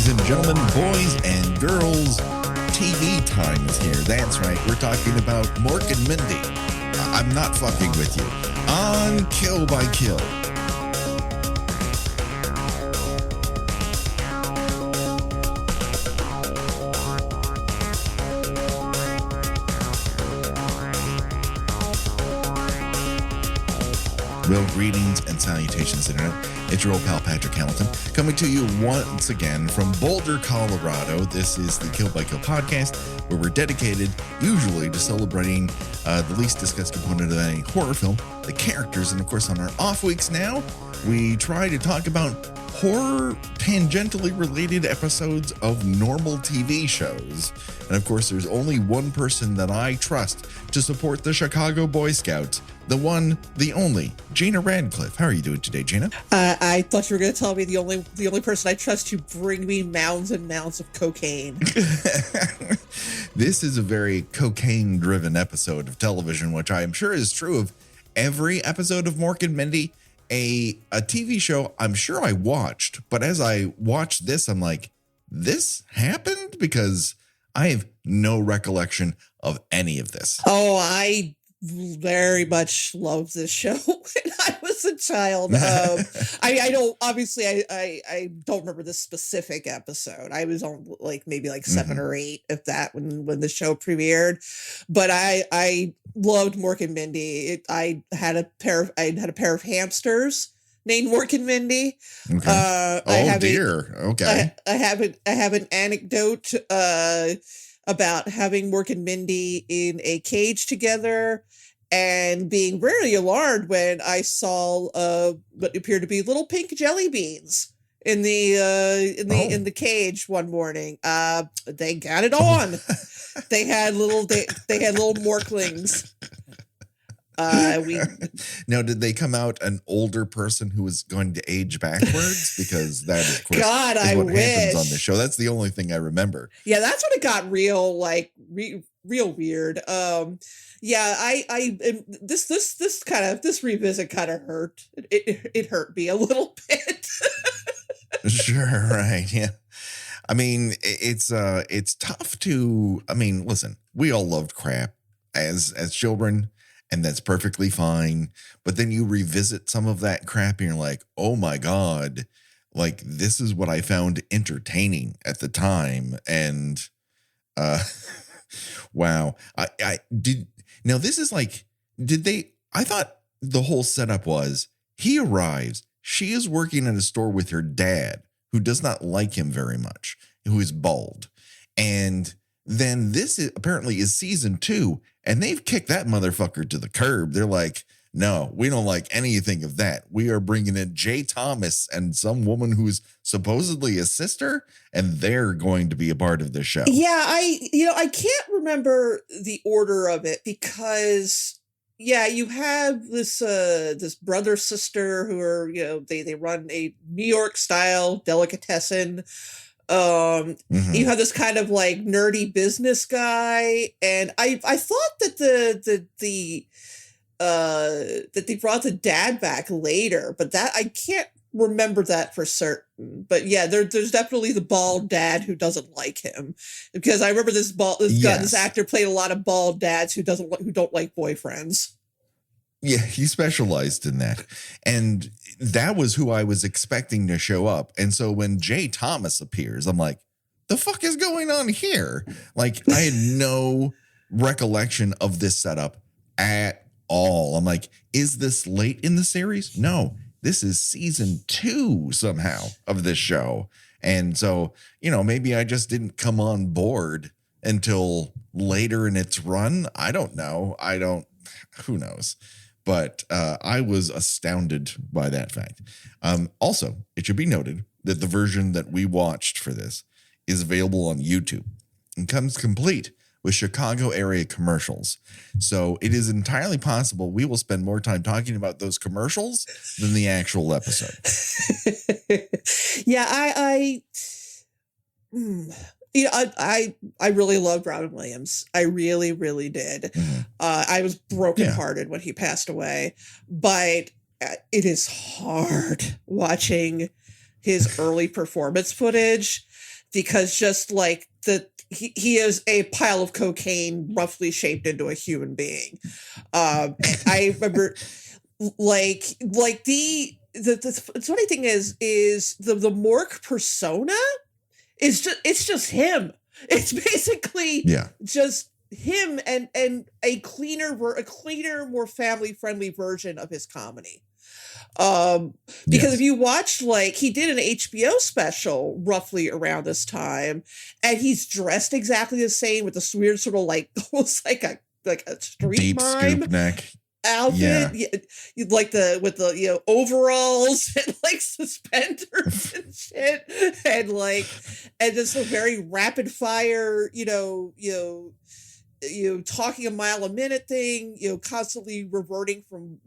Ladies and gentlemen, boys and girls, TV time is here. That's right. We're talking about Mork and Mindy. I'm not fucking with you. On Kill by Kill. Well, greetings and salutations, Internet. It's your old pal, Patrick Hamilton, coming to you once again from Boulder, Colorado. This is the Kill by Kill podcast, where we're dedicated usually to celebrating the least discussed component of any horror film, the characters. And of course, on our off weeks now, we try to talk about horror tangentially related episodes of normal TV shows. And of course, there's only one person that I trust to support the Chicago Boy Scouts. The one, the only, Gina Radcliffe. How are you doing today, Gina? I thought you were going to tell me the only person I trust to bring me mounds and mounds of cocaine. This is a very cocaine-driven episode of television, which I am sure is true of every episode of Mork and Mindy. A TV show I'm sure I watched, but as I watched this, I'm like, this happened? Because I have no recollection of any of this. Oh, I very much loved this show when I was a child. I don't, obviously I don't remember this specific episode. I was on maybe 7 or 8 if that when the show premiered, but I loved Mork and Mindy. I had a pair of hamsters named Mork and Mindy. Okay. Dear. Okay. I have an anecdote about having Mork and Mindy in a cage together and being rarely alarmed when I saw what appeared to be little pink jelly beans in the cage one morning. They got it on. They had little Morklings. Now, did they come out an older person who was going to age backwards? Because that, of course, God, is what happens wish. on the show. That's the only thing I remember. Yeah, that's when it got real, real weird. This revisit kind of hurt. It hurt me a little bit. Sure, right, yeah. I mean, it's tough to. I mean, listen, we all loved crap as children. And that's perfectly fine. But then you revisit some of that crap and you're like, oh my God, this is what I found entertaining at the time. And wow. I thought the whole setup was he arrives, she is working at a store with her dad, who does not like him very much, who is bald. And then this apparently is season 2. And they've kicked that motherfucker to the curb. They're like, no, we don't like anything of that. We are bringing in Jay Thomas and some woman who's supposedly a sister, and they're going to be a part of the show. Yeah, I can't remember the order of it because, yeah, you have this brother sister who are, they run a New York style delicatessen. You have this kind of nerdy business guy, and I thought that that they brought the dad back later, but that I can't remember that for certain. But yeah, there's definitely the bald dad who doesn't like him, because I remember this actor played a lot of bald dads who don't like boyfriends. Yeah, he specialized in that. And that was who I was expecting to show up. And so when Jay Thomas appears, I'm like, the fuck is going on here? I had no recollection of this setup at all. I'm like, is this late in the series? No, this is season 2 somehow of this show. And so, maybe I just didn't come on board until later in its run. I don't know. Who knows? But I was astounded by that fact. Also, it should be noted that the version that we watched for this is available on YouTube and comes complete with Chicago area commercials. So it is entirely possible we will spend more time talking about those commercials than the actual episode. Yeah, I really loved Robin Williams. I really, really did. Mm-hmm. I was brokenhearted when he passed away, but it is hard watching his early performance footage because just like he is a pile of cocaine roughly shaped into a human being. I remember the funny thing is the Mork persona is just him. It's basically just him and a cleaner, more family friendly version of his comedy. Because if you watch, like, he did an HBO special roughly around this time, and he's dressed exactly the same with this weird sort of like almost like a street deep mime scoop neck outfit, you like with the overalls and like suspenders and shit, and just a very rapid fire, talking a mile a minute thing, constantly reverting from,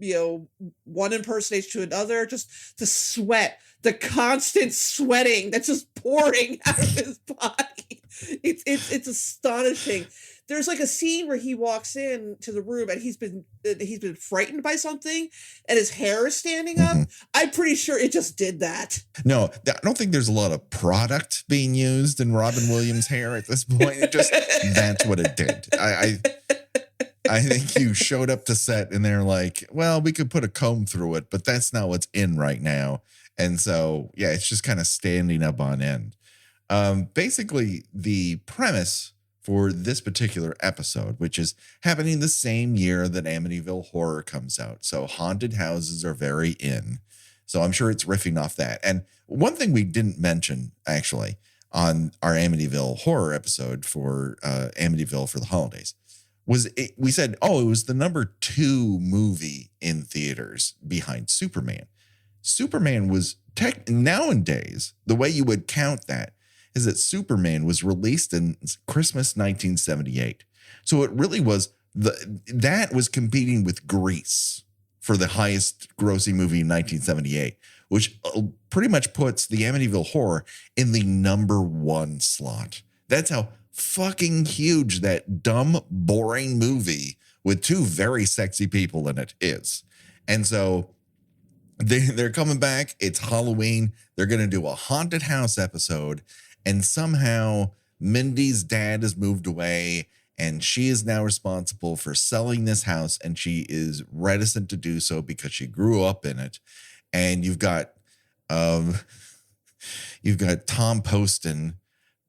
one impersonation to another, just the constant sweating that's just pouring out of his body. It's astonishing. There's like a scene where he walks in to the room and he's been frightened by something and his hair is standing up. I'm pretty sure it just did that. No, I don't think there's a lot of product being used in Robin Williams' hair at this point. That's what it did. I think you showed up to set and they're like, well, we could put a comb through it, but that's not what's in right now. And so, it's just kind of standing up on end. Basically, the premise for this particular episode, which is happening the same year that Amityville Horror comes out. So haunted houses are very in. So I'm sure it's riffing off that. And one thing we didn't mention, actually, on our Amityville Horror episode for Amityville for the holidays, we said, it was the number 2 movie in theaters behind Superman. Superman was nowadays, the way you would count that is that Superman was released in Christmas 1978. So it really was that was competing with Grease for the highest grossing movie in 1978, which pretty much puts the Amityville Horror in the number 1 slot. That's how fucking huge that dumb, boring movie with 2 very sexy people in it is. And so they're coming back. It's Halloween. They're going to do a haunted house episode. And somehow Mindy's dad has moved away and she is now responsible for selling this house. And she is reticent to do so because she grew up in it. And you've got Tom Poston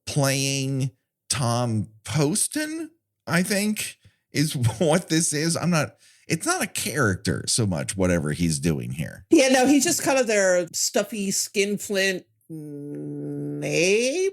playing Tom Poston, I think is what this is. It's not a character so much, whatever he's doing here. Yeah, no, he's just kind of their stuffy skinflint neighbor.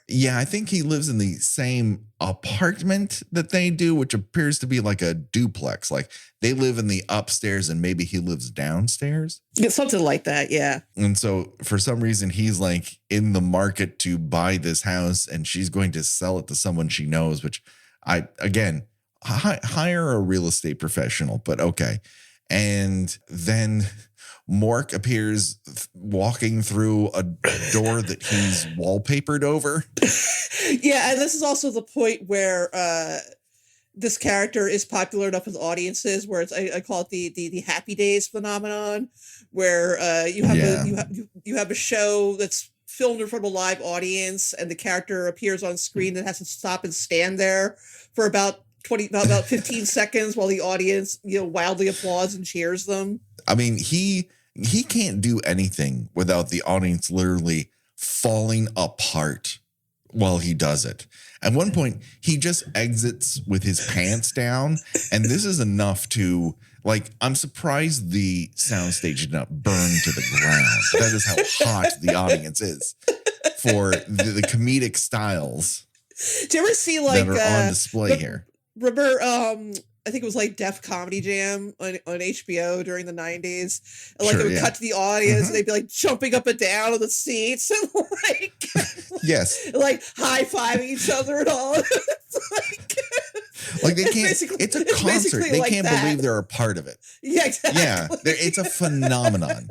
Yeah, I think he lives in the same apartment that they do, which appears to be like a duplex. Like they live in the upstairs and maybe he lives downstairs. Yeah, something like that, yeah. And so for some reason, he's like in the market to buy this house and she's going to sell it to someone she knows, which hire a real estate professional, but okay. And then Mork appears walking through a door that he's wallpapered over. Yeah, and this is also the point where this character is popular enough with audiences where it's I call it the Happy Days phenomenon, where you have a show that's filmed in front of a live audience and the character appears on screen that has to stop and stand there for about 15 seconds while the audience wildly applauds and cheers them. I mean, he can't do anything without the audience literally falling apart while he does it. At one point, he just exits with his pants down, and this is enough to, like, I'm surprised the soundstage did not burn to the ground. That is how hot the audience is for the comedic styles. Do you ever see like that are on display here? Remember, I think it was like Def Comedy Jam on HBO during the 90s. And like, it would cut to the audience and they'd be like jumping up and down on the seats and like, yes, like high-fiving each other and all. Like they can't, it's a concert. They like can't believe they're a part of it. Yeah, exactly. Yeah, it's a phenomenon.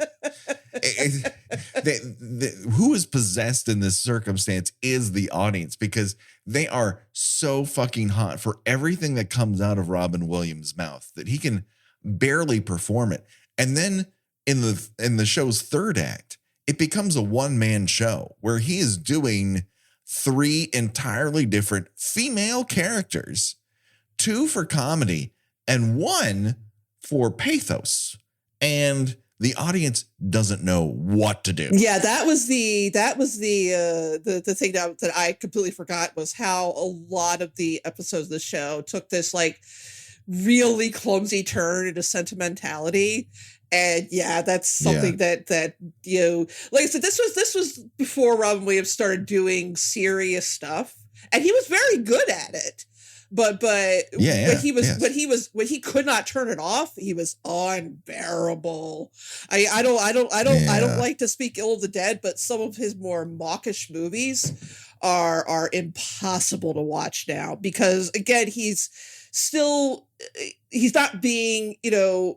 Who is possessed in this circumstance is the audience, because they are so fucking hot for everything that comes out of Robin Williams' mouth that he can barely perform it. And then in the show's third act, it becomes a one-man show where he is doing 3 entirely different female characters, 2 for comedy and 1 for pathos. And the audience doesn't know what to do. Yeah, that was the thing that I completely forgot, was how a lot of the episodes of the show took this like really clumsy turn into sentimentality. And yeah, that's something that like I said, this was before Robin Williams started doing serious stuff, and he was very good at it. But when he could not turn it off, he was unbearable. I don't like to speak ill of the dead, but some of his more mawkish movies are impossible to watch now, because again, he's not being, when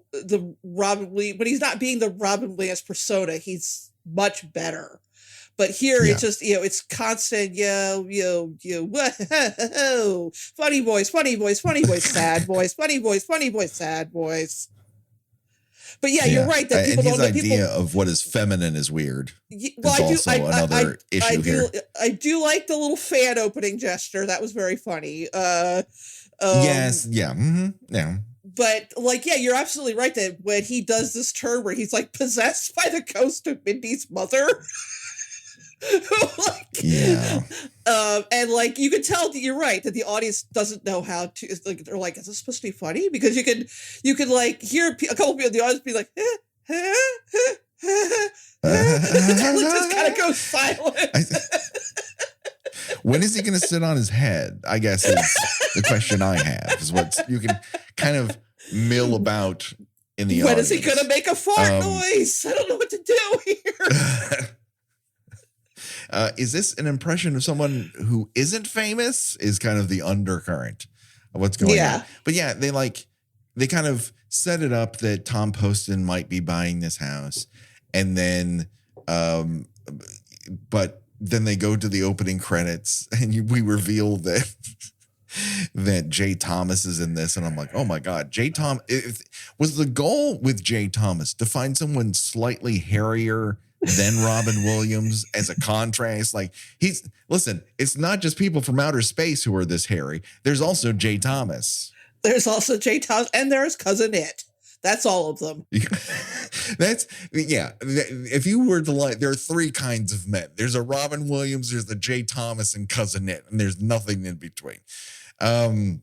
he's not being the Robin Williams persona, he's much better. But here it's just, it's constant, funny voice, sad voice, funny voice, sad voice. But you're right. That people and his idea of what is feminine is weird. Another issue here. I do like the little fan opening gesture. That was very funny. Yes. Yeah. Mm-hmm. Yeah. But you're absolutely right that when he does this turn where he's like possessed by the ghost of Mindy's mother. And you can tell that you're right, that the audience doesn't know how to, they're like, is this supposed to be funny? Because you could hear a couple people in the audience be like, just kind of goes silent. When is he going to sit on his head? I guess is the question I have. Is what you can kind of mill about in the audience. When is he going to make a fart noise? I don't know what to do here. Is this an impression of someone who isn't famous? Is kind of the undercurrent of what's going on. But they kind of set it up that Tom Poston might be buying this house, and then but then they go to the opening credits, and we reveal that that Jay Thomas is in this, and I'm like, oh my god, Jay Thomas. Was the goal with Jay Thomas to find someone slightly hairier than Robin Williams as a contrast? It's not just people from outer space who are this hairy. There's also Jay Thomas. And there's Cousin It. That's all of them. If you were to there are 3 kinds of men. There's a Robin Williams, there's the Jay Thomas, and Cousin It, and there's nothing in between. Oh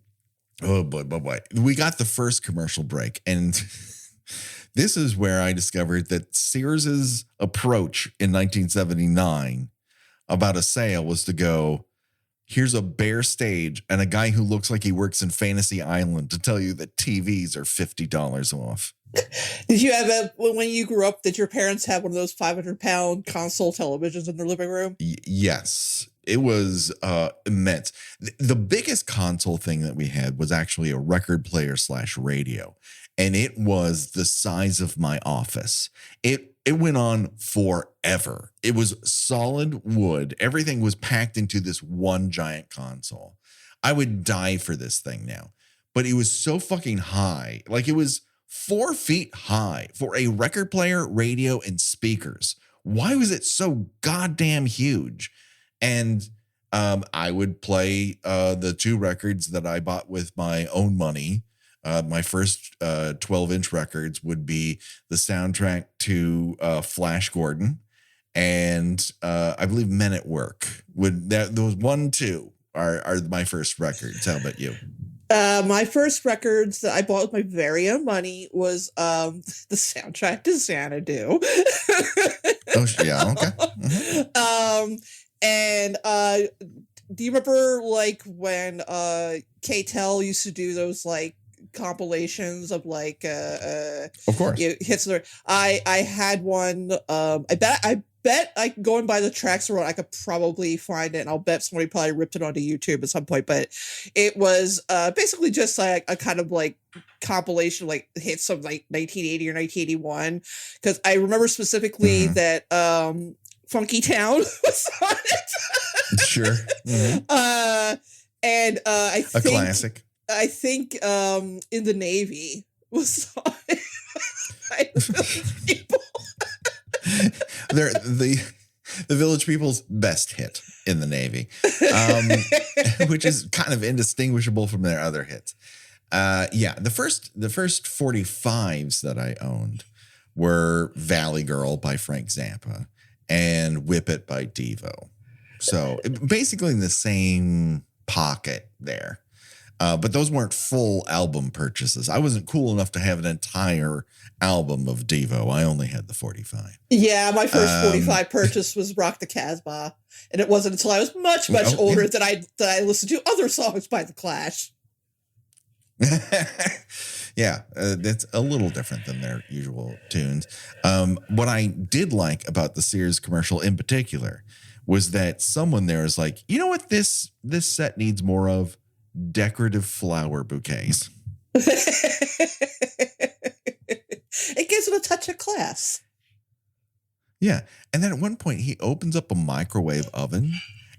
boy. We got the first commercial break, and this is where I discovered that Sears's approach in 1979 about a sale was to go, here's a bare stage and a guy who looks like he works in Fantasy Island to tell you that TVs are $50 off. Did you have when you grew up, did your parents have one of those 500-pound console televisions in their living room? Yes. It was immense. The biggest console thing that we had was actually a record player / radio. And it was the size of my office. It went on forever. It was solid wood. Everything was packed into this one giant console. I would die for this thing now. But it was so fucking high. It was 4 feet high for a record player, radio, and speakers. Why was it so goddamn huge? And I would play the 2 records that I bought with my own money. My first 12-inch records would be the soundtrack to Flash Gordon, and I believe Men at Work. Those 1, 2 are my first records. How about you? My first records that I bought with my very own money was the soundtrack to Xanadu. Oh yeah, okay. Mm-hmm. And do you remember when K-Tel used to do those compilations of of course hits? I had one. I bet I can go and buy the tracks around. I could probably find it, and I'll bet somebody probably ripped it onto YouTube at some point. But it was basically just a kind of compilation, hits of 1980 or 1981. Because I remember specifically that Funky Town was on it. Sure. Mm-hmm. And I think a classic. I think In the Navy was on it. People. The Village People's best hit in the Navy, which is kind of indistinguishable from their other hits. The first 45s that I owned were Valley Girl by Frank Zappa and Whip It by Devo. So basically in the same pocket there. But those weren't full album purchases. I wasn't cool enough to have an entire album of Devo. I only had the 45. Yeah, my first 45 purchase was Rock the Casbah. And it wasn't until I was much older that I listened to other songs by The Clash. That's a little different than their usual tunes. What I did like about the Sears commercial in particular was that someone there is like, you know what this set needs more of? Decorative flower bouquets. It gives it a touch of class. Yeah. And then at one point he opens up a microwave oven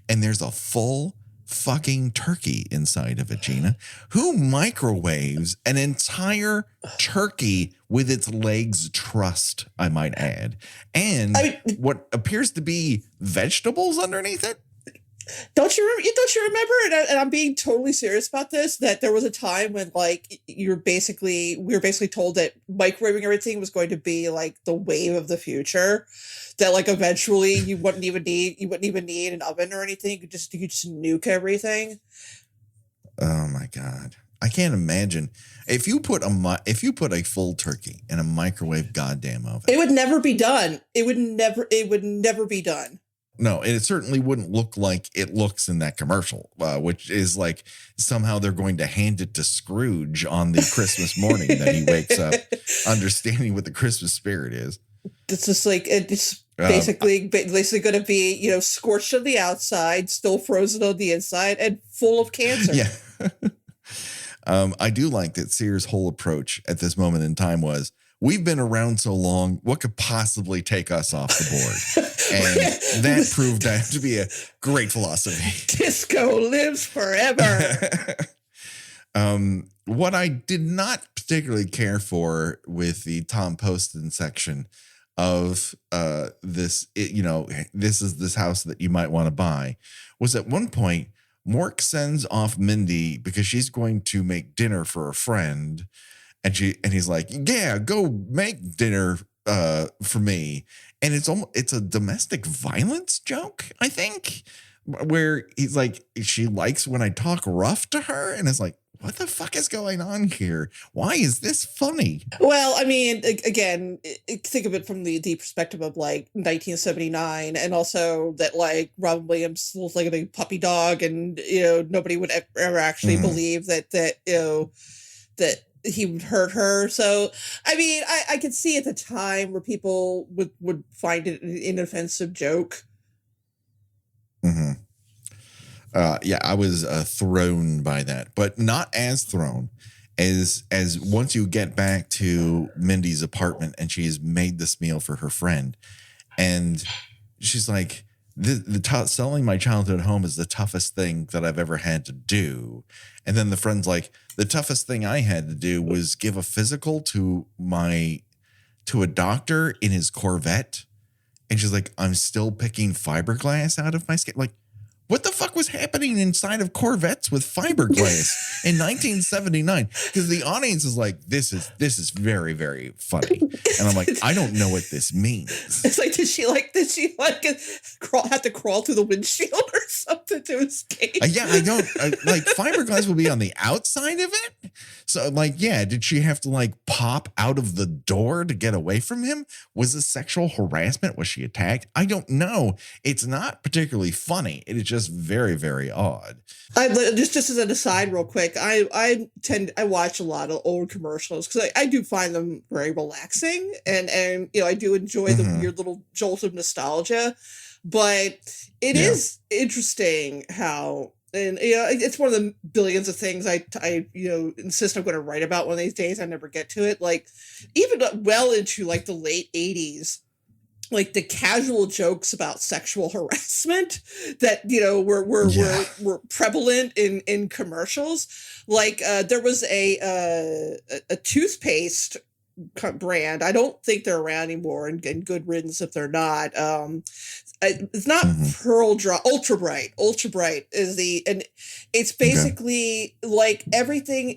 and there's a full fucking turkey inside of it, Gina. Who microwaves an entire turkey with its legs trussed, I might add, and what appears to be vegetables underneath it? Don't you remember? And I'm being totally serious about this. That there was a time when like we were basically told that microwaving everything was going to be like the wave of the future. That like eventually you wouldn't even need an oven or anything. You could just nuke everything. Oh my God, I can't imagine if you put a full turkey in a microwave goddamn oven. It would never be done. It would never be done. No, and it certainly wouldn't look like it looks in that commercial, which is like somehow they're going to hand it to Scrooge on the Christmas morning that he wakes up, understanding what the Christmas spirit is. It's just like it's basically going to be, scorched on the outside, still frozen on the inside, and full of cancer. Yeah. I do like that Sears' whole approach at this moment in time was, we've been around so long, what could possibly take us off the board? And that proved out to be a great philosophy. Disco lives forever. What I did not particularly care for with the Tom Poston section of this is this house that you might want to buy, was at one point, Mork sends off Mindy because she's going to make dinner for a friend. And he's like, yeah, go make dinner for me. And it's a domestic violence joke, I think, where he's like, she likes when I talk rough to her. And it's like, what the fuck is going on here? Why is this funny? Well, I mean, again, think of it from the perspective of like 1979, and also that like Robin Williams looks like a big puppy dog, and nobody would ever actually believe that he would hurt her. So, I mean, I could see at the time where people would find it an inoffensive joke. Mm-hmm. I was thrown by that, but not as thrown as once you get back to Mindy's apartment and she's made this meal for her friend. And she's like, selling my childhood home is the toughest thing that I've ever had to do. And then the friend's like, the toughest thing I had to do was give a physical to a doctor in his Corvette. And she's like, I'm still picking fiberglass out of my skin. Like, what the fuck was happening inside of Corvettes with fiberglass in 1979? Because the audience is like, this is very, very funny. And I'm like, I don't know what this means. It's like, did she have to crawl through the windshield or something to escape? I don't like fiberglass will be on the outside of it. So like, yeah, did she have to like pop out of the door to get away from him? Was this sexual harassment? Was she attacked? I don't know. It's not particularly funny. It is just very, very odd. Just as an aside real quick, I watch a lot of old commercials because I do find them very relaxing, and I do enjoy the weird little jolt of nostalgia, but it is interesting how, and it's one of the billions of things I insist I'm going to write about one of these days. I never get to it. Like even well into like the late 80s, like the casual jokes about sexual harassment that were prevalent in commercials. Like there was a toothpaste brand. I don't think they're around anymore, and good riddance if they're not. it's not Pearl Drop, Ultra Bright. Ultra Bright is and it's basically like everything.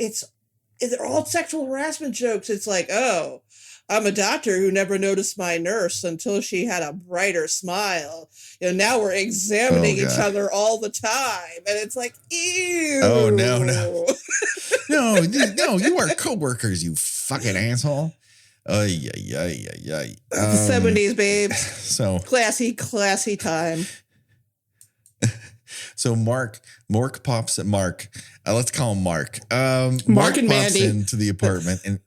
They're all sexual harassment jokes. It's like, oh, I'm a doctor who never noticed my nurse until she had a brighter smile. Now we're examining each other all the time. And it's like, ew. Oh, no. No, you are coworkers, you fucking asshole. The 70s, babe. So classy time. So Mork pops at Mark. Let's call him Mark. Mark and pops Mandy into the apartment and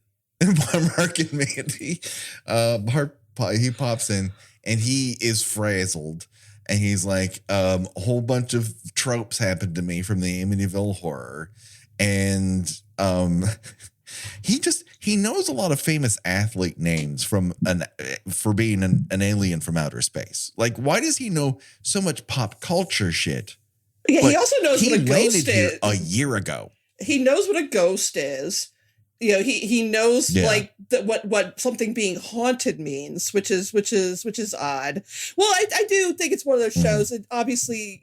Mark and Mandy. He pops in and he is frazzled. And he's like, a whole bunch of tropes happened to me from the Amityville Horror. And he knows a lot of famous athlete names for being an alien from outer space. Like, why does he know so much pop culture shit? Yeah, he also knows what a ghost is. A year ago. He knows what a ghost is. He knows like what something being haunted means, which is odd. Well, I do think it's one of those shows that obviously,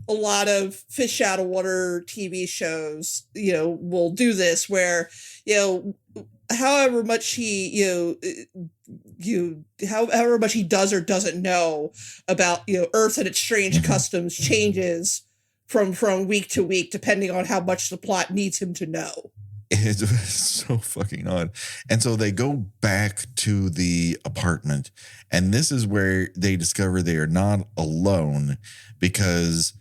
a lot of fish out of water TV shows, will do this where, however much he, however much he does or doesn't know about, Earth and its strange customs changes from week to week, depending on how much the plot needs him to know. It's so fucking odd. And so they go back to the apartment, and this is where they discover they are not alone because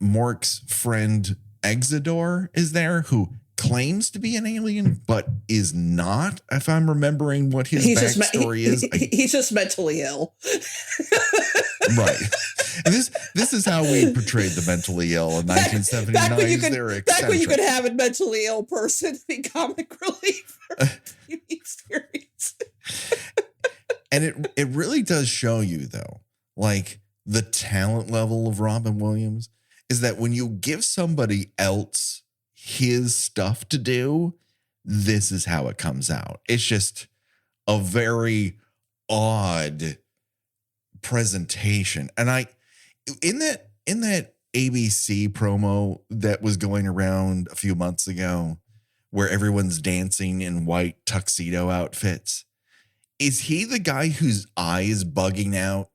Mork's friend Exidor is there, who claims to be an alien, but is not, if I'm remembering what his backstory is. He's just mentally ill. Right. And this is how we portrayed the mentally ill in 1979. Back when you could have a mentally ill person be comic relief for TV series. And it really does show you, though, like the talent level of Robin Williams is that when you give somebody else his stuff to do, this is how it comes out. It's just a very odd presentation. And in that ABC promo that was going around a few months ago where everyone's dancing in white tuxedo outfits, is he the guy whose eye is bugging out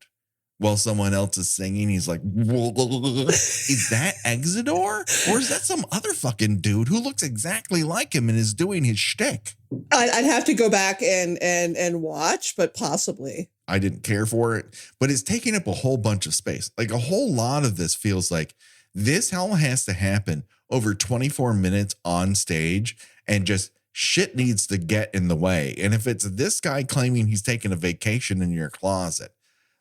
while someone else is singing? He's like, is that Exidor? Or is that some other fucking dude who looks exactly like him and is doing his shtick? I'd have to go back and watch, but possibly. I didn't care for it, but it's taking up a whole bunch of space. Like a whole lot of this feels like this all has to happen over 24 minutes on stage, and just shit needs to get in the way. And if it's this guy claiming he's taking a vacation in your closet,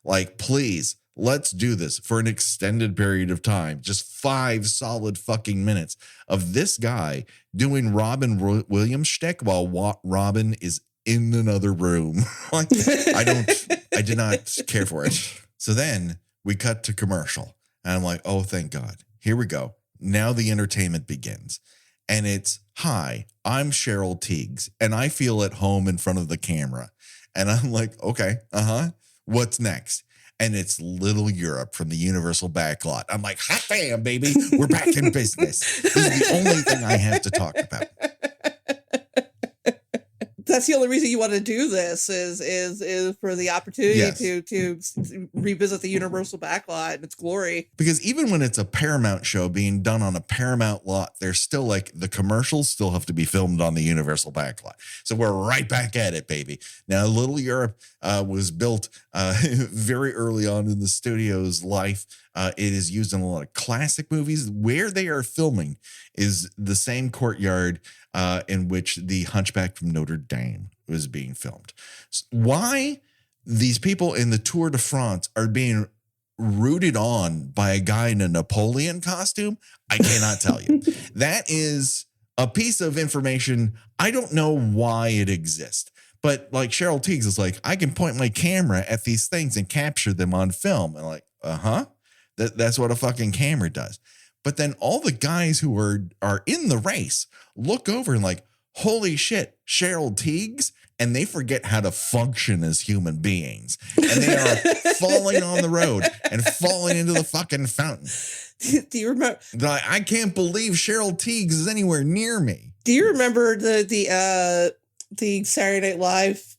like, please, let's do this for an extended period of time. Just 5 solid fucking minutes of this guy doing Robin Williams shtick while Robin is in another room. Like, I did not care for it. So then we cut to commercial, and I'm like, oh, thank God. Here we go. Now the entertainment begins. And it's, hi, I'm Cheryl Tiegs, and I feel at home in front of the camera. And I'm like, okay, what's next? And it's Little Europe from the Universal backlot. I'm like, hot damn, baby, we're back in business. This is the only thing I have to talk about. That's the only reason you want to do this is for the opportunity to revisit the Universal backlot and its glory. Because even when it's a Paramount show being done on a Paramount lot, there's still like the commercials still have to be filmed on the Universal backlot. So we're right back at it, baby. Now, Little Europe was built very early on in the studio's life. It is used in a lot of classic movies. Where they are filming is the same courtyard in which The Hunchback from Notre Dame was being filmed. Why these people in the Tour de France are being rooted on by a guy in a Napoleon costume, I cannot tell you. That is a piece of information. I don't know why it exists. But like Cheryl Tiegs is like, I can point my camera at these things and capture them on film. And like, that's what a fucking camera does. But then all the guys who are in the race look over and like, holy shit, Cheryl Tiegs and they forget how to function as human beings. And they are falling on the road and falling into the fucking fountain. Do you remember? I can't believe Cheryl Tiegs is anywhere near me. Do you remember the Saturday Night Live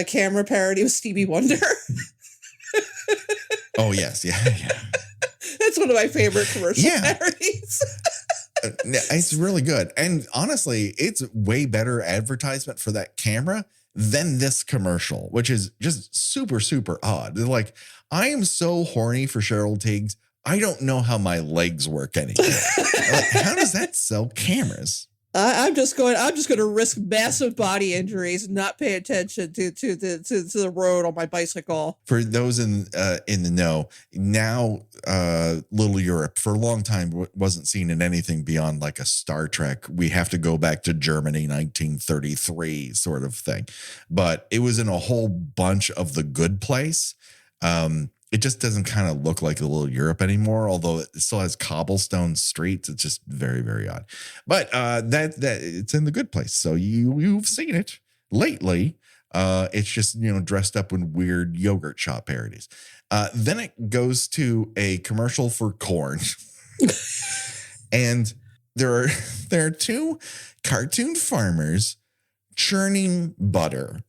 camera parody with Stevie Wonder? Oh, yes. Yeah. That's one of my favorite commercial parodies. It's really good. And honestly, it's way better advertisement for that camera than this commercial, which is just super, super odd. They're like, I am so horny for Cheryl Tiegs. I don't know how my legs work anymore. Like, how does that sell cameras? I'm just going to risk massive body injuries and not pay attention to the road on my bicycle. For those in the know, now Little Europe for a long time wasn't seen in anything beyond like a Star Trek. We have to go back to Germany, 1933 sort of thing, but it was in a whole bunch of The Good Place. It just doesn't kind of look like a Little Europe anymore, although it still has cobblestone streets. It's just very, very odd. But that it's in The Good Place, so you've seen it lately. It's just dressed up in weird yogurt shop parodies. Then it goes to a commercial for corn, and there are two cartoon farmers churning butter,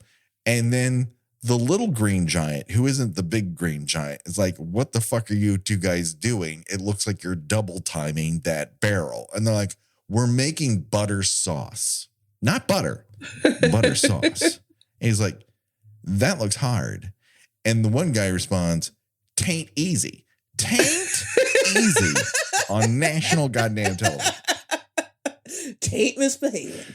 and then the little green giant, who isn't the big green giant, is like, what the fuck are you two guys doing? It looks like you're double timing that barrel. And they're like, we're making butter sauce. Not butter, butter sauce. And he's like, that looks hard. And the one guy responds, tain't easy. Tain't easy on national goddamn television. Tain't misbehaving.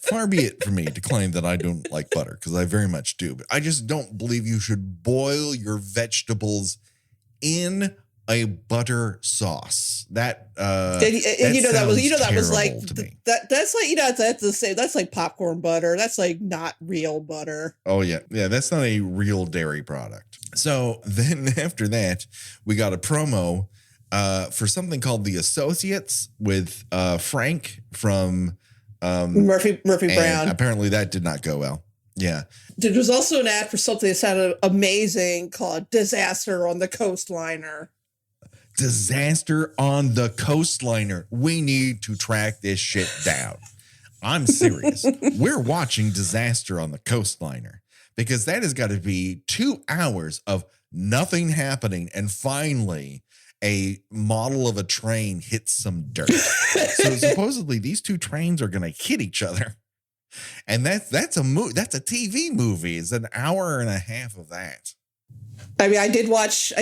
Far be it for me to claim that I don't like butter, because I very much do. But I just don't believe you should boil your vegetables in a butter sauce. That that's like that's like that's the same. That's like popcorn butter. That's like not real butter. Oh yeah, that's not a real dairy product. So then after that, we got a promo for something called The Associates with Frank from Murphy Brown. Apparently that did not go well. Yeah. There was also an ad for something that sounded amazing called Disaster on the Coastliner. Disaster on the Coastliner. We need to track this shit down. I'm serious. We're watching Disaster on the Coastliner because that has got to be 2 hours of nothing happening, and finally a model of a train hits some dirt. So supposedly these two trains are going to hit each other. And that's a TV movie. It's an hour and a half of that. I mean, I did watch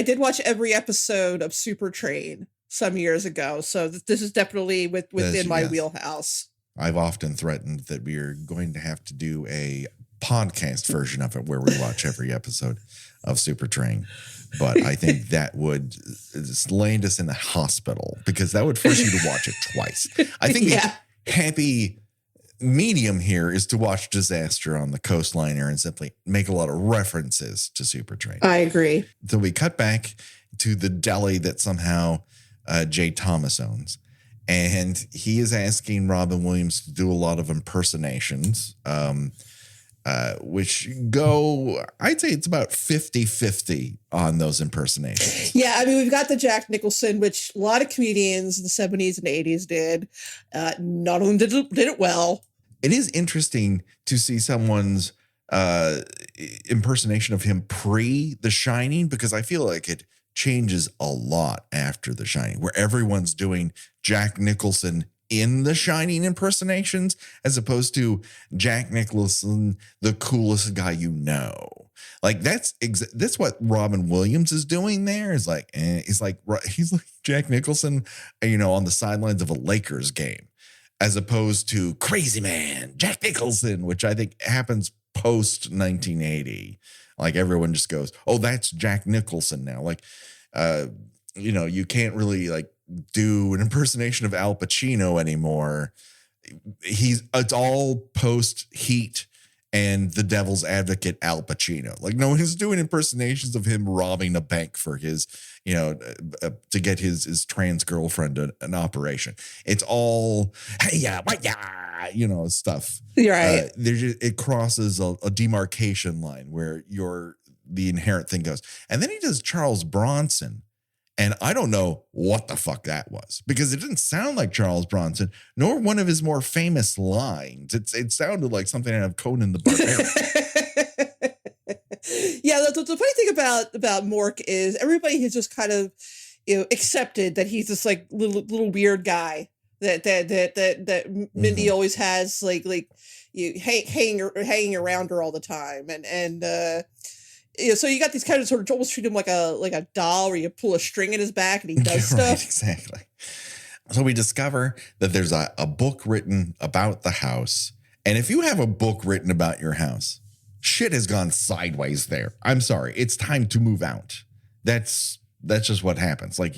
every episode of Super Train some years ago. So this is definitely within my wheelhouse. I've often threatened that we are going to have to do a podcast version of it where we watch every episode of Super Train. But I think that would land us in the hospital, because that would force you to watch it twice. I think the happy medium here is to watch Disaster on the Coastliner and simply make a lot of references to Super Train. I agree. So we cut back to the deli that somehow Jay Thomas owns. And he is asking Robin Williams to do a lot of impersonations, which go, I'd say it's about 50-50 on those impersonations. Yeah, I mean, we've got the Jack Nicholson, which a lot of comedians in the 70s and 80s did. None of them did it well. It is interesting to see someone's impersonation of him pre The Shining, because I feel like it changes a lot after The Shining, where everyone's doing Jack Nicholson in The Shining impersonations, as opposed to Jack Nicholson, the coolest guy you know. Like that's what Robin Williams is doing there. Is like he's like Jack Nicholson, on the sidelines of a Lakers game, as opposed to Crazy Man Jack Nicholson, which I think happens post 1980. Like everyone just goes, "Oh, that's Jack Nicholson now." Like, you can't really like do an impersonation of Al Pacino anymore. It's all post Heat and The Devil's Advocate Al Pacino. Like no one's doing impersonations of him robbing a bank for his, to get his trans girlfriend an operation. It's all, hey, yeah, stuff. Right. It crosses a demarcation line where the inherent thing goes. And then he does Charles Bronson. And I don't know what the fuck that was, because it didn't sound like Charles Bronson, nor one of his more famous lines. It sounded like something out of Conan the Barbarian. Yeah, the funny thing about Mork is everybody has just kind of accepted that he's this like little weird guy that Mindy always has like hanging around her all the time, and so you got these kind of sort of almost treat him like a doll, where you pull a string in his back and he does stuff. Right, exactly. So we discover that there's a book written about the house, and if you have a book written about your house, shit has gone sideways there. I'm sorry. It's time to move out. That's just what happens. Like,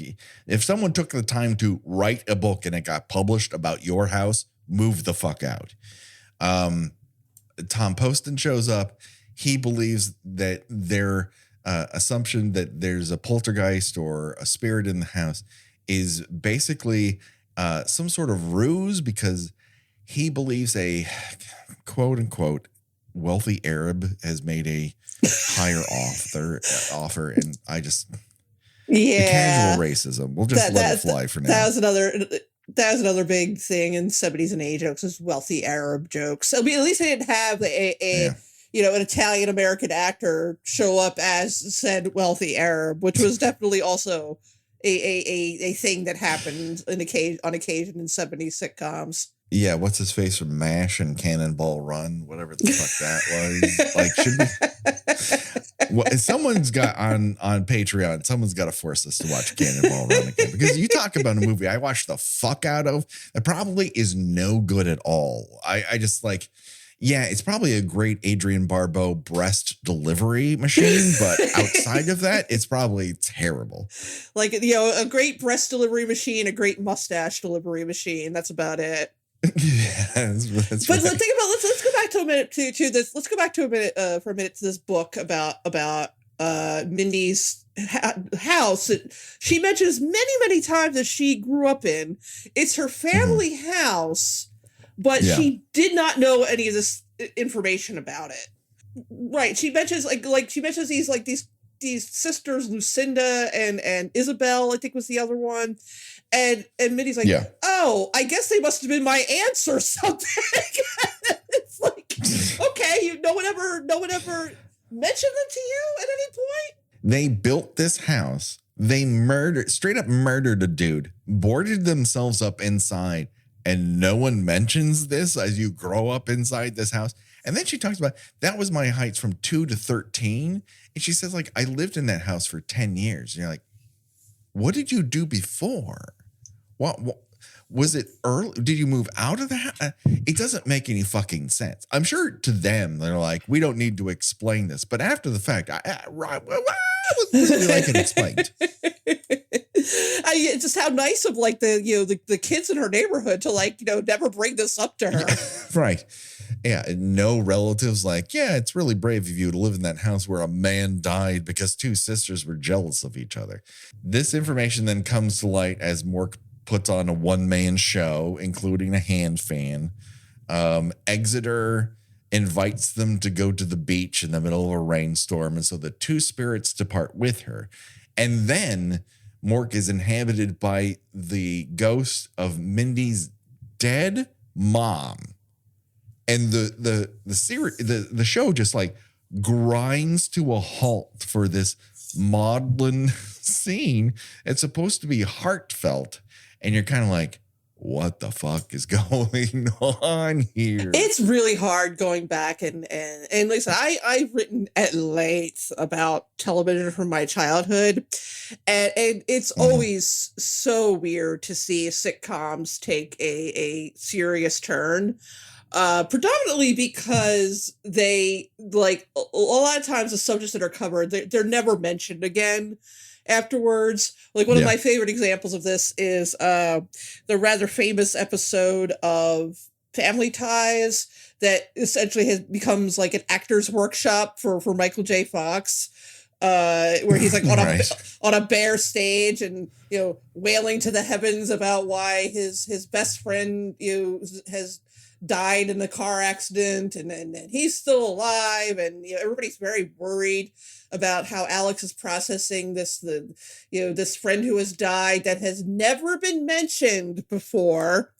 if someone took the time to write a book and it got published about your house, move the fuck out. Tom Poston shows up. He believes that their assumption that there's a poltergeist or a spirit in the house is basically some sort of ruse, because he believes a quote unquote wealthy Arab has made a higher offer, and I just the casual racism. We'll just let it fly for now. That was another big thing in 70s and 80s jokes, is wealthy Arab jokes. I mean, at least they didn't have an Italian American actor show up as said wealthy Arab, which was definitely also a thing that happened on occasion in 70s sitcoms. Yeah, what's his face from MASH and Cannonball Run, whatever the fuck that was. Like, someone's got on Patreon, someone's got to force us to watch Cannonball Run again, because you talk about a movie I watched the fuck out of that probably is no good at all. I just like, yeah, it's probably a great Adrienne Barbeau breast delivery machine, but outside of that, it's probably terrible. Like, a great breast delivery machine, a great mustache delivery machine. That's about it. Yeah, that's but right. think about let's go back to a minute to this. Let's go back to a minute for a minute to this book about Mindy's house. She mentions many times that she grew up in. It's her family house, but she did not know any of this information about it. Right? She mentions these sisters, Lucinda and Isabel, I think was the other one. And Mindy's like, oh, I guess they must have been my aunts or something. It's like, okay, no one ever mentioned them to you at any point? They built this house. They straight up murdered a dude, boarded themselves up inside, and no one mentions this as you grow up inside this house. And then she talks about, that was my heights from 2 to 13. And she says, like, I lived in that house for 10 years. And you're like, what did you do before? What was it early? Did you move out of the house? It doesn't make any fucking sense. I'm sure to them, they're like, we don't need to explain this. But after the fact, would you like it explained? Just how nice of like the kids in her neighborhood to like, never bring this up to her. Right. Yeah. No relatives like, yeah, it's really brave of you to live in that house where a man died because 2 sisters were jealous of each other. This information then comes to light as Mork puts on a one-man show, including a hand fan. Exeter invites them to go to the beach in the middle of a rainstorm. And so the 2 spirits depart with her. And then Mork is inhabited by the ghost of Mindy's dead mom. And the show just like grinds to a halt for this maudlin scene. It's supposed to be heartfelt. And you're kind of like, what the fuck is going on here? It's really hard going back and listen, I've written at length about television from my childhood, and it's always so weird to see sitcoms take a serious turn. Predominantly because they like a lot of times the subjects that are covered, they're never mentioned again afterwards. Like one of my favorite examples of this is the rather famous episode of Family Ties that essentially becomes like an actor's workshop for Michael J. Fox, where he's like on a bare stage and wailing to the heavens about why his best friend has died in a car accident, and he's still alive, and everybody's very worried about how Alex is processing this friend who has died that has never been mentioned before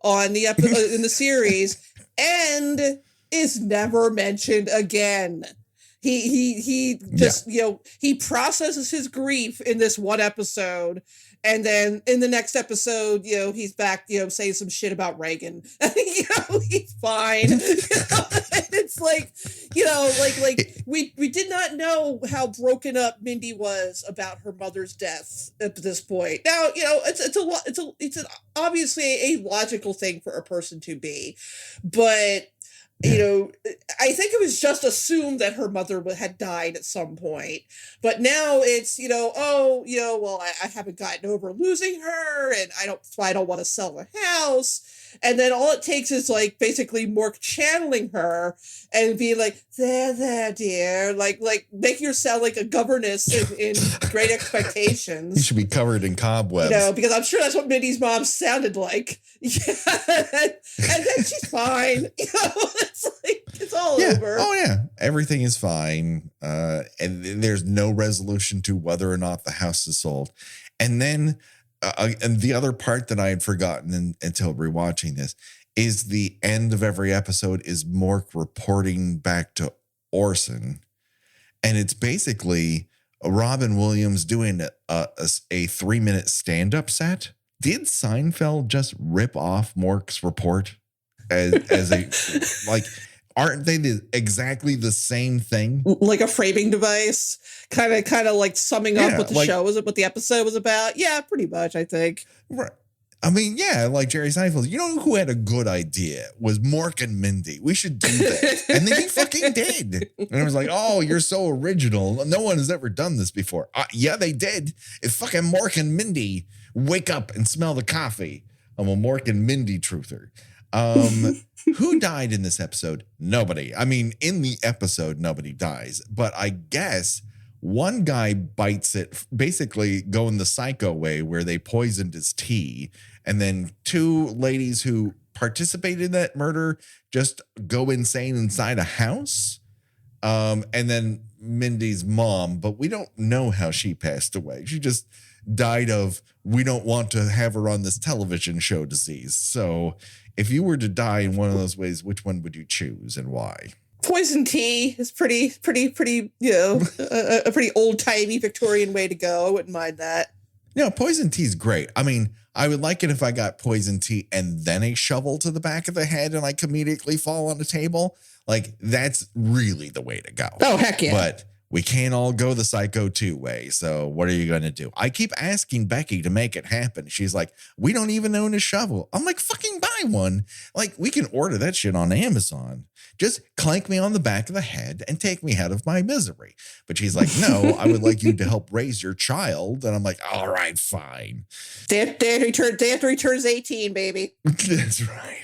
on the in the series, and is never mentioned again. He just he processes his grief in this one episode, and then in the next episode, he's back, saying some shit about Reagan. He's fine. It's like, we did not know how broken up Mindy was about her mother's death at this point. Now, it's obviously a logical thing for a person to be, but I think it was just assumed that her mother had died at some point, but now it's, well, I haven't gotten over losing her, and I don't want to sell the house. And then all it takes is like basically Mork channeling her and being like, there, dear, like making her sound like a governess in Great Expectations. You should be covered in cobwebs. Because I'm sure that's what Mindy's mom sounded like. Yeah. And then she's fine. It's all over. Oh yeah, everything is fine. And there's no resolution to whether or not the house is sold. And then, and the other part that I had forgotten until rewatching this is the end of every episode is Mork reporting back to Orson, and it's basically Robin Williams doing a 3-minute stand-up set. Did Seinfeld just rip off Mork's report as a like? Aren't they exactly the same thing? Like a framing device, kind of like summing up what the show was, what the episode was about. Yeah, pretty much, I think. Right. I mean, yeah, like Jerry Seinfeld. You know who had a good idea was Mork and Mindy. We should do that. And then he fucking did. And I was like, oh, you're so original. No one has ever done this before. Yeah, they did. It's fucking Mork and Mindy. Wake up and smell the coffee. I'm a Mork and Mindy truther. Who died in this episode? Nobody. I mean, in the episode, nobody dies. But I guess one guy bites it, basically going the psycho way where they poisoned his tea. And then 2 ladies who participated in that murder just go insane inside a house. And then Mindy's mom, but we don't know how she passed away. She just died of, we don't want to have her on this television show disease. So if you were to die in one of those ways, which one would you choose and why? Poison tea is pretty, a pretty old-timey Victorian way to go. I wouldn't mind that. Poison tea is great. I mean, I would like it if I got poison tea and then a shovel to the back of the head and I comedically fall on the table. Like, that's really the way to go. Oh, heck yeah. But we can't all go the Psycho 2 way. So what are you going to do? I keep asking Becky to make it happen. She's like, we don't even own a shovel. I'm like, fucking buy one. Like, we can order that shit on Amazon. Just clank me on the back of the head and take me out of my misery. But she's like, no, I would like you to help raise your child. And I'm like, all right, fine. Day after he turns 18, baby. That's right.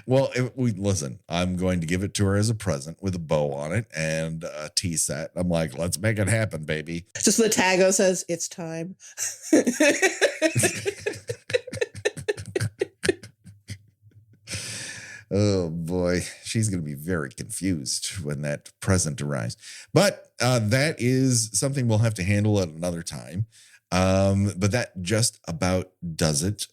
Well, listen, I'm going to give it to her as a present with a bow on it and a tea set. I'm like, let's make it happen, baby. Just the tago says, it's time. Oh, boy. She's going to be very confused when that present arrives. But that is something we'll have to handle at another time. But that just about does it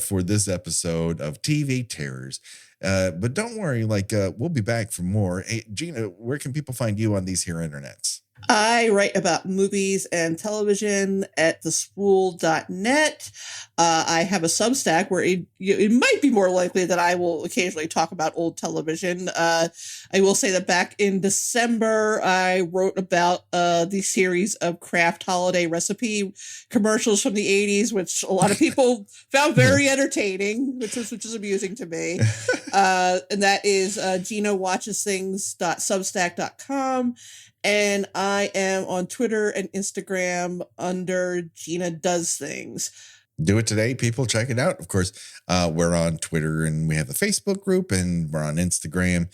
for this episode of TV Terrors. But don't worry, we'll be back for more. Hey, Gina, where can people find you on these here internets? I write about movies and television at thespool.net. I have a Substack where it might be more likely that I will occasionally talk about old television. I will say that back in December, I wrote about the series of Kraft holiday recipe commercials from the 80s, which a lot of people found very entertaining, which is amusing to me. And that is GinaWatchesThings.substack.com. And I am on Twitter and Instagram under Gina Does Things. Do it today, people. Check it out. Of course, we're on Twitter and we have a Facebook group and we're on Instagram.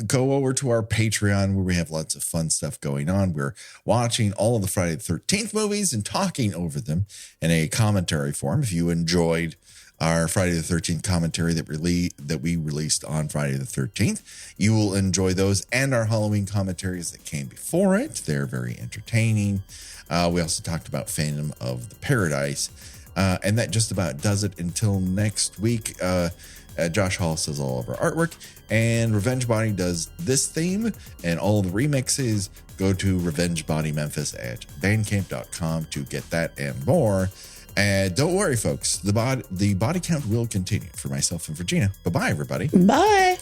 Go over to our Patreon where we have lots of fun stuff going on. We're watching all of the Friday the 13th movies and talking over them in a commentary form. If you enjoyed our Friday the 13th commentary that we released on Friday the 13th. You will enjoy those and our Halloween commentaries that came before it. They're very entertaining. We also talked about Phantom of the Paradise. And that just about does it until next week. Josh Hall does all of our artwork, and Revenge Body does this theme and all the remixes. Go to Revenge Body Memphis at bandcamp.com to get that and more. And don't worry, folks, the body count will continue for myself and for Gina. Bye-bye, everybody. Bye.